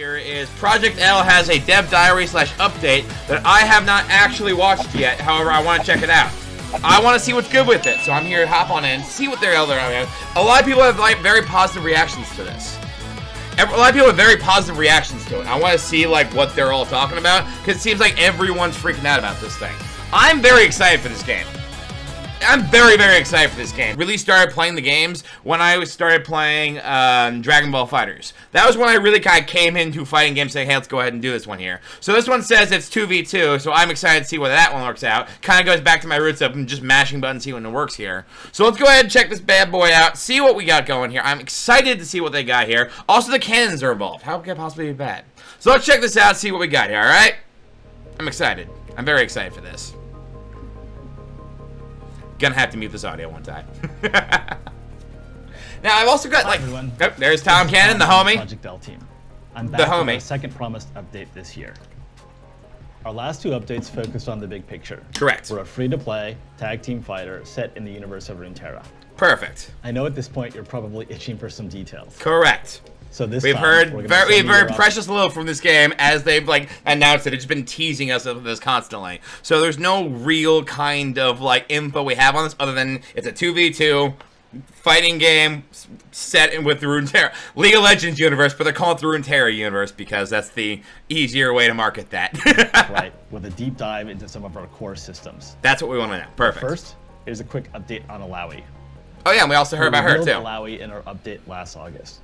here is Project L has a dev diary / update that I have not actually watched yet. However, I want to check it out. I want to see what's good with it, so I'm here to hop on in, see what they're out. A lot of people have like very positive reactions to this. A lot of people have very positive reactions to it. I want to see like what they're all talking about because it seems like everyone's freaking out about this thing. I'm very excited for this game. I'm very, very excited for this game. Really started playing the games when I started playing Dragon Ball FighterZ. That was when I really kind of came into fighting games saying, hey, let's go ahead and do this one here. So this one says it's 2v2, so I'm excited to see whether that one works out. Kind of goes back to my roots of just mashing buttons, see when it works here. So let's go ahead and check this bad boy out, see what we got going here. I'm excited to see what they got here. Also, the cannons are involved. How could it possibly be bad? So let's check this out, see what we got here, alright? I'm excited. I'm very excited for this. Gonna have to mute this audio one time. Now I've also got like, oh, there's Tom Cannon, the homie. Project L team. I'm back with our second promised update this year. Our last two updates focused on the big picture. Correct. We're a free-to-play tag team fighter set in the universe of Runeterra. Perfect. I know at this point you're probably itching for some details. Correct. So this we've heard precious little from this game as they've like announced it. It's been teasing us of this constantly. So there's no real kind of like info we have on this other than it's a 2v2 fighting game set with the Runeterra League of Legends universe, but they're calling it the Runeterra universe because that's the easier way to market that. Right, with a deep dive into some of our core systems. That's what we want to know. Perfect. First, here's a quick update on Alawi. Oh yeah, and we also heard about her too. Alawi in our update last August.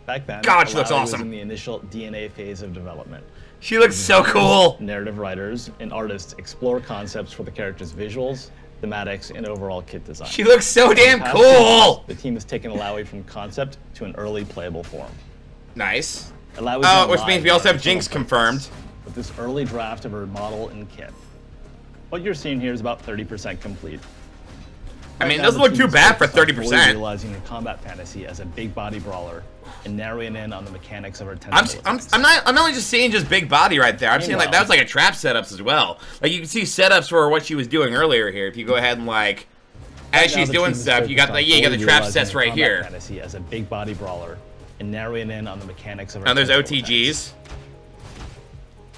Back then, God, she looks awesome. Was in the initial DNA phase of development. She looks so cool. Narrative writers and artists explore concepts for the character's visuals, thematics, and overall kit design. She looks so damn cool. The team has taken Alawi from concept to an early playable form. Nice. Oh, which means we also have Jinx confirmed. With this early draft of her model and kit. What you're seeing here is about 30% complete. I mean, it doesn't look too bad for 30%. Realizing the combat fantasy as a big body brawler and narrowing in on the mechanics of her tentacles. I'm not only just seeing just big body right there. I'm seeing like that was like a trap setups as well. Like you can see setups for what she was doing earlier here. If you go ahead and like, as she's doing stuff, you got the you got the trap sets right here. Fantasy as a big body brawler and narrowing in on the mechanics of her. Now there's OTGs.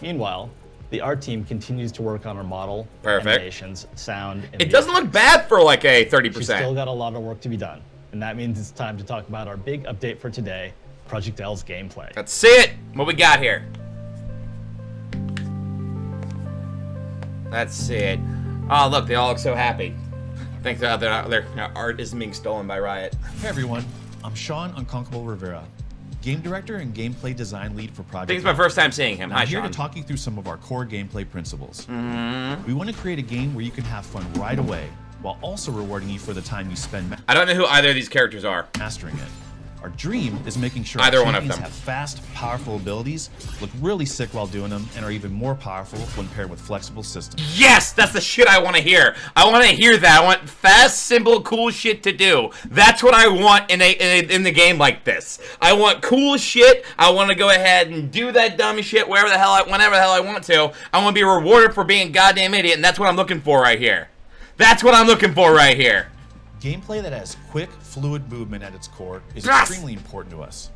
Meanwhile, the art team continues to work on her model, animations, sound, and it doesn't look bad for like a 30%. She's still got a lot of work to be done, and that means it's time to talk about our big update for today, Project L's gameplay. Let's see it. What we got here? Let's see it. Oh, look, they all look so happy. Thanks to their art isn't being stolen by Riot. Hey everyone, I'm Sean Unconquerable Rivera, game director and gameplay design lead for Project L. I think it's my first time seeing him. Hi, I'm here Sean. to talk you through some of our core gameplay principles. We want to create a game where you can have fun right away, while also rewarding you for the time you spend I don't know who either of these characters are. mastering it. Our dream is making sure Either our one of champions them have fast, powerful abilities, look really sick while doing them, and are even more powerful when paired with flexible systems. Yes, that's the shit I want to hear. I want to hear that. I want fast, simple, cool shit to do. That's what I want in the game like this. I want cool shit. I want to go ahead and do that dumb shit whenever the hell I want to. I want to be rewarded for being a goddamn idiot, and that's what I'm looking for right here. That's what I'm looking for right here. Gameplay that has quick, fluid movement at its core is extremely important to us.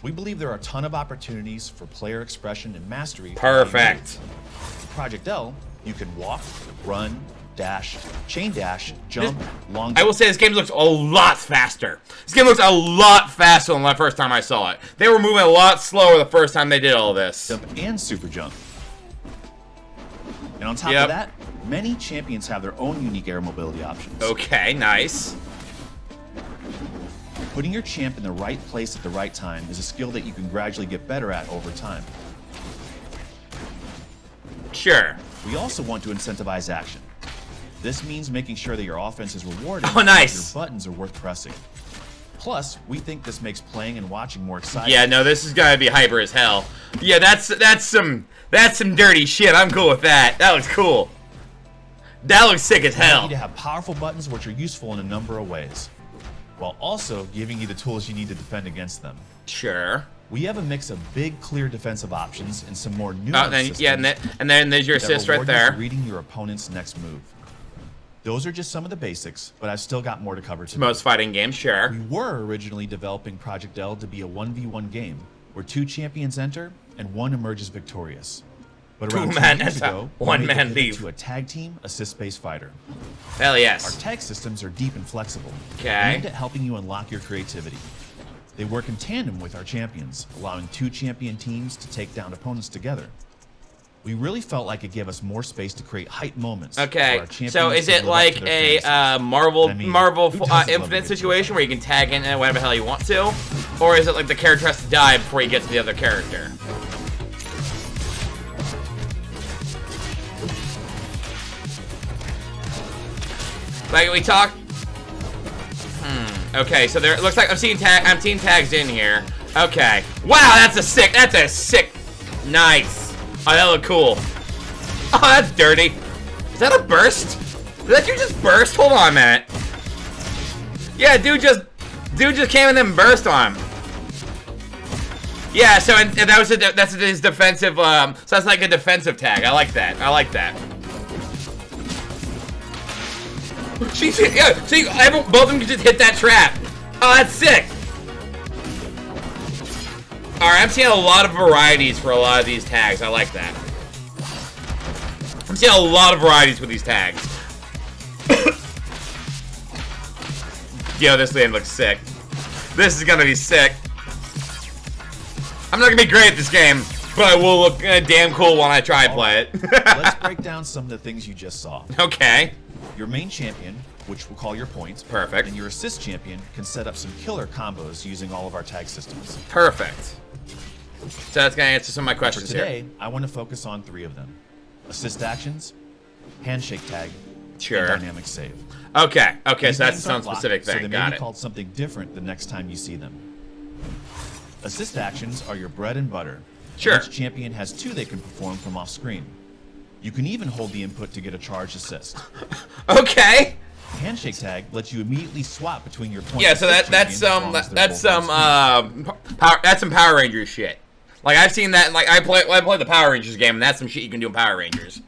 We believe there are a ton of opportunities for player expression and mastery. Perfect. In Project L, you can walk, run, dash, chain dash, jump, long jump. I will say this game looks a lot faster. This game looks a lot faster than the first time I saw it. They were moving a lot slower the first time they did all this. Jump and super jump. And on top of that, many champions have their own unique air mobility options. Okay, nice. Putting your champ in the right place at the right time is a skill that you can gradually get better at over time. Sure. We also want to incentivize action. This means making sure that your offense is rewarded Oh, nice. your buttons are worth pressing. Plus, we think this makes playing and watching more exciting. Yeah, no, this is gonna be hyper as hell. Yeah, that's some dirty shit. I'm cool with that. That looks cool. That looks sick as hell. You need to have powerful buttons which are useful in a number of ways, while also giving you the tools you need to defend against them. Sure. We have a mix of big, clear defensive options and some more nuanced systems. Yeah, and then there's your assist right there. Reading your opponent's next move. Those are just some of the basics, but I've still got more to cover today. Most fighting games, sure. We were originally developing Project L to be a 1v1 game, where 2 champions enter and 1 emerges victorious. But around 2 2-man years enter, ago, 1-man leave. to a tag team assist-based fighter. Hell Our yes. tag systems are deep and flexible, Okay. aimed at helping you unlock your creativity. They work in tandem with our champions, allowing 2 champion teams to take down opponents together. We really felt like it gave us more space to create hype moments. Okay, for our champions so is to it live up like to their a fantasies. Marvel I mean, who doesn't love a Infinite good situation where you can tag in whatever the hell you want to? Or is it like the character has to die before you get to the other character? Like we talked. Okay, so there it looks like I'm seeing tags in here. Okay. Wow, that's a sick. Nice. Oh, that looked cool. Oh, that's dirty. Is that a burst? Did that dude just burst? Hold on a minute. Yeah, dude just came and then burst on him. Yeah, so and that's his defensive. So that's like a defensive tag. I like that. Yeah, see, both of them can just hit that trap. Oh, that's sick. Alright, I'm seeing a lot of varieties for a lot of these tags. I like that. I'm seeing a lot of varieties with these tags. Yo, this land looks sick. This is gonna be sick. I'm not gonna be great at this game, but I will look damn cool when I try and play it. Let's break down some of the things you just saw. Okay. Your main champion, which we'll call your points. Perfect. And your assist champion can set up some killer combos using all of our tag systems. Perfect. So that's gonna answer some of my For questions today, here. I want to focus on 3 of them. Assist actions, handshake tag, Sure. and dynamic save. Okay, so These that's names some aren't locked, specific so thing. they may Got be it. called something different the next time you see them. Assist actions are your bread and butter. Sure. Each champion has 2 they can perform from off screen. You can even hold the input to get a charged assist. Okay. Handshake tag lets you immediately swap between your points. Yeah, so that's some Power Rangers shit. Like I've seen that. Like I play the Power Rangers game, and that's some shit you can do in Power Rangers.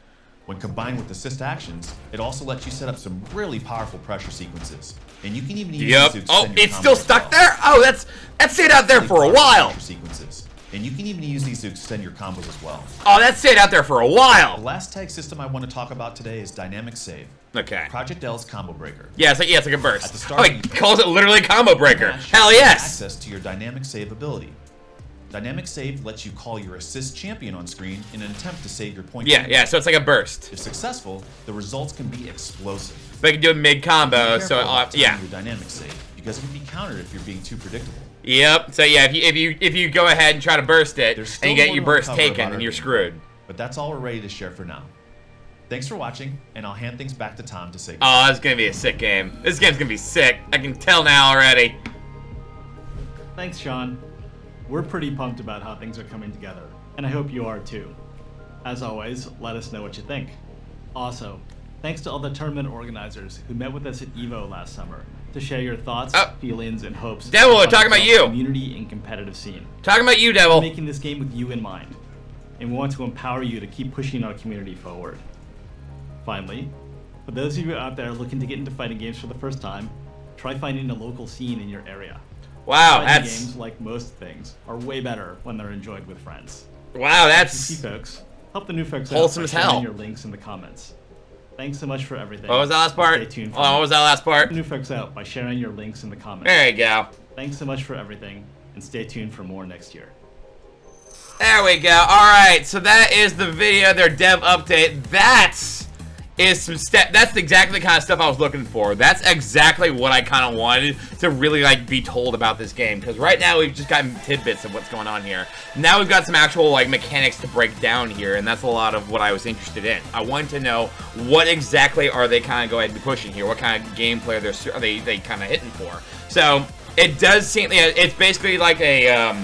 When combined with assist actions, it also lets you set up some really powerful pressure sequences. And you can even use Yep. these to Oh, extend your it's still combos as stuck well. there. Oh, that's stayed out there for a while. Pressure sequences. And you can even use these to extend your combos as well. Oh, that stayed out there for a The while. last tag system I want to talk about today is Dynamic Save. Okay. Project L's combo breaker. Yeah, it's like a burst. At the start Oh, of he the- calls it literally combo breaker. Match Hell has yes. Access to your Dynamic Save ability. Dynamic Save lets you call your assist champion on screen in an attempt to save your point. Yeah. So it's like a burst. If successful, the results can be explosive. But you can do it mid combo. Be So careful about yeah. timing your Dynamic Save because it can be countered if you're being too predictable. Yep. So yeah, if you go ahead and try to burst it, There's and still you get more your to burst uncover taken, about then our you're game. screwed. But that's all we're ready to share for now. Thanks for watching, and I'll hand things back to Tom to say Oh, that's gonna be a sick game. This game's gonna be sick. I can tell now already. Thanks, Sean. We're pretty pumped about how things are coming together, and I hope you are too. As always, let us know what you think. Also, thanks to all the tournament organizers who met with us at EVO last summer to share your thoughts, Oh. feelings, and hopes. Devil, for we're talking about the you. Community and competitive scene. Talking about you, We're Devil. making this game with you in mind, and we want to empower you to keep pushing our community forward. Finally, for those of you out there looking to get into fighting games for the first time, try finding a local scene in your area. Wow, Fighting that's games, like most things, are way better when they're enjoyed with friends. wow, See that's folks, help the new folks Wholesome out as by sharing hell. your links in the comments. Thanks so much for everything. what was that last part? Stay tuned for Oh, what was that last part? help the new folks out by sharing your links in the comments. There you go. Thanks so much for everything, and stay tuned for more next year. There we go. Alright, so that is the video, their dev update. That's exactly the kind of stuff I was looking for. That's exactly what I kind of wanted to really like be told about this game. Because right now we've just gotten tidbits of what's going on here. Now we've got some actual like mechanics to break down here, and that's a lot of what I was interested in. I wanted to know what exactly are they kind of going to be pushing here. What kind of gameplay are they kind of hitting for? So it does seem it's basically like a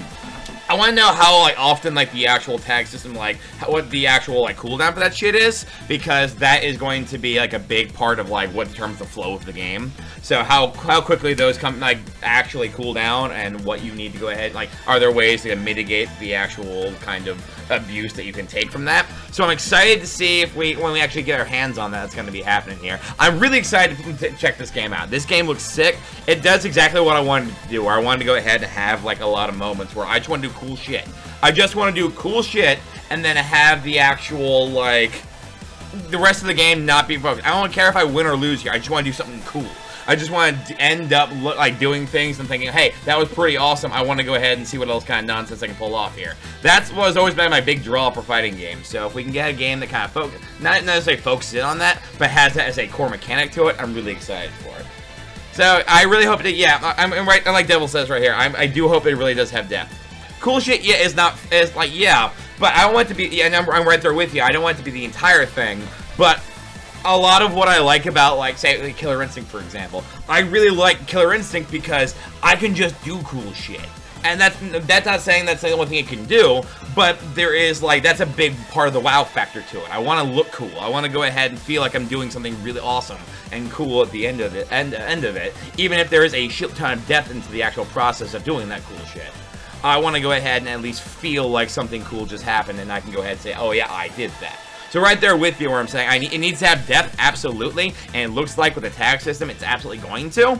I want to know how like often like the actual tag system like what the actual like cooldown for that shit is, because that is going to be like a big part of like what determines the flow of the game. So how quickly those come, like, actually cool down, and what you need to go ahead, like, are there ways to mitigate the actual kind of abuse that you can take from that? So I'm excited to see if when we actually get our hands on that, it's going to be happening here. I'm really excited to check this game out. This game looks sick. It does exactly what I wanted to do, where I wanted to go ahead and have, like, a lot of moments where I just want to do cool shit. I just want to do cool shit, and then have the actual, like, the rest of the game not be focused. I don't care if I win or lose here. I just want to do something cool. I just want to end up like doing things and thinking, hey, that was pretty awesome. I want to go ahead and see what else kind of nonsense I can pull off here. That's what has always been my big draw for fighting games. So if we can get a game that kind of not necessarily focuses in on that, but has that as a core mechanic to it, I'm really excited for it. So I really hope that, yeah, I'm right. Like Devil says right here, I do hope it really does have depth. Cool shit, yeah, is like, yeah, but I don't want it to be, yeah, I'm right there with you. I don't want it to be the entire thing, but a lot of what I like about, like, say, like Killer Instinct, for example, I really like Killer Instinct because I can just do cool shit. And that's not saying that's the only thing it can do, but there is, like, that's a big part of the wow factor to it. I want to look cool. I want to go ahead and feel like I'm doing something really awesome and cool at the end of it, even if there is a shit ton of depth into the actual process of doing that cool shit. I want to go ahead and at least feel like something cool just happened, and I can go ahead and say, oh yeah, I did that. So right there with you where I'm saying it needs to have depth, absolutely, and it looks like with the tag system, it's absolutely going to.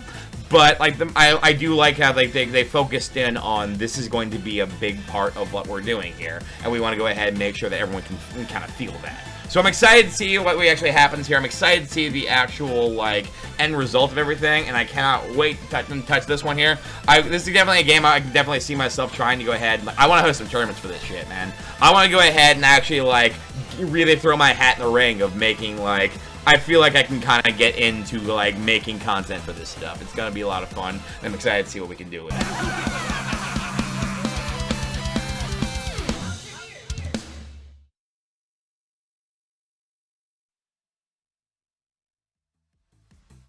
But like I do like how they focused in on this is going to be a big part of what we're doing here, and we want to go ahead and make sure that everyone can kind of feel that. So I'm excited to see what actually happens here. I'm excited to see the actual, like, end result of everything, and I cannot wait to touch this one here. This is definitely a game I can definitely see myself trying to go ahead. I want to host some tournaments for this shit, man. I want to go ahead and actually, like, really throw my hat in the ring of making, like, I feel like I can kind of get into, like, making content for this stuff. It's going to be a lot of fun, and I'm excited to see what we can do with it.